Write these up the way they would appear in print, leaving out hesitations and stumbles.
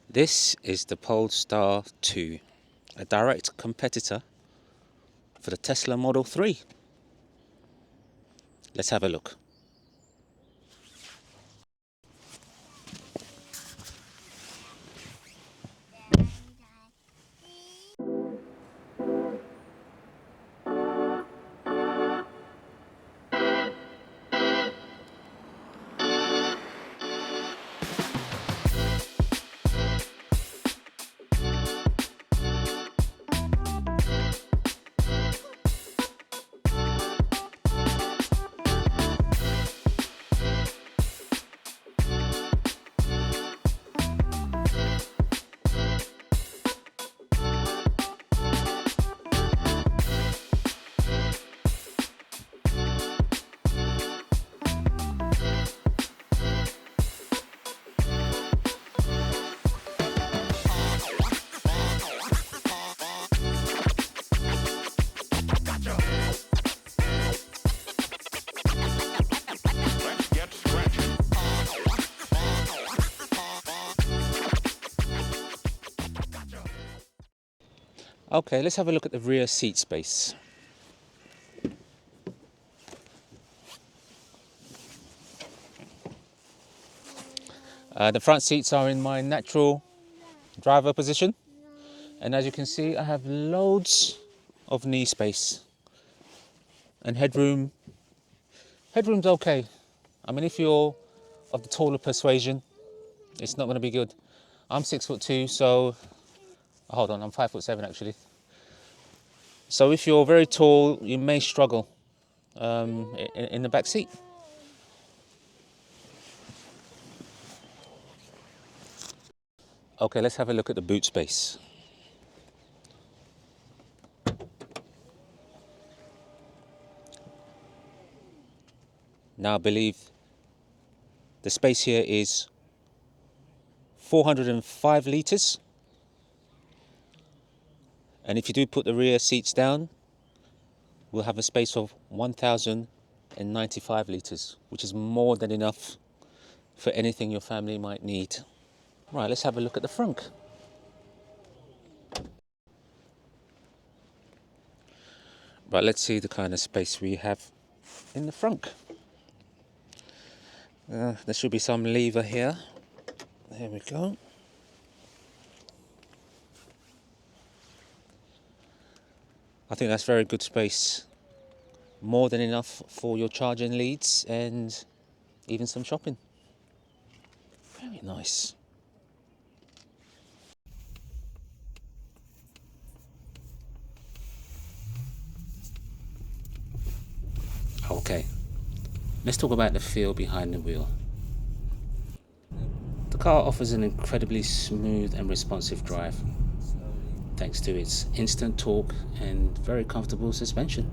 This is the PoleStar 2, a direct competitor for the Tesla Model 3. Let's have a look. Okay, let's have a look at the rear seat space. The front seats are in my natural driver position, and as you can see, I have loads of knee space and headroom. Headroom's okay. I mean, if you're of the taller persuasion, it's not going to be good. I'm 6'2", so hold on, I'm 5'7" actually. So if you're very tall, you may struggle in the back seat. Okay, let's have a look at the boot space. Now I believe the space here is 405 litres. And if you do put the rear seats down, we'll have a space of 1,095 litres, which is more than enough for anything your family might need. Right, let's have a look at the front. Right, let's see the kind of space we have in the front. There should be some lever here. There we go. I think that's very good space. More than enough for your charging leads and even some shopping. Very nice. Okay, let's talk about the feel behind the wheel. The car offers an incredibly smooth and responsive drive, thanks to its instant torque and very comfortable suspension.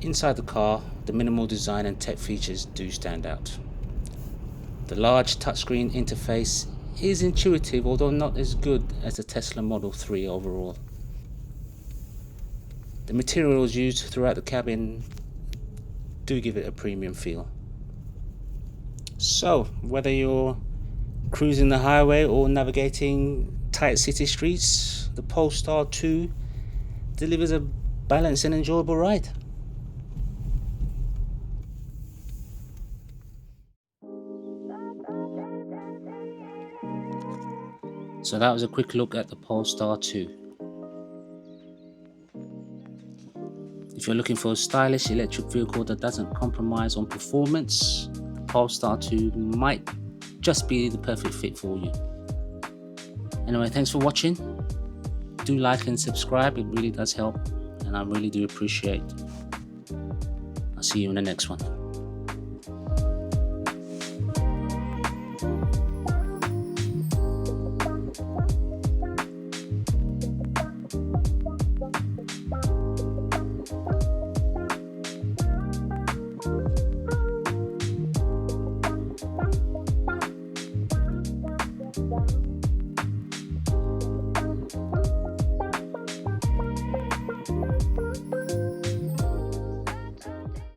Inside the car, the minimal design and tech features do stand out. The large touchscreen interface is intuitive, although not as good as the Tesla Model 3 overall. The materials used throughout the cabin do give it a premium feel. So, whether you're cruising the highway or navigating tight city streets, the PoleStar 2 delivers a balanced and enjoyable ride. So that was a quick look at the PoleStar 2. If you're looking for a stylish electric vehicle that doesn't compromise on performance, PoleStar 2 might just be the perfect fit for you. Anyway, thanks for watching. Do like and subscribe, it really does help, and I really do appreciate it. I'll see you in the next one.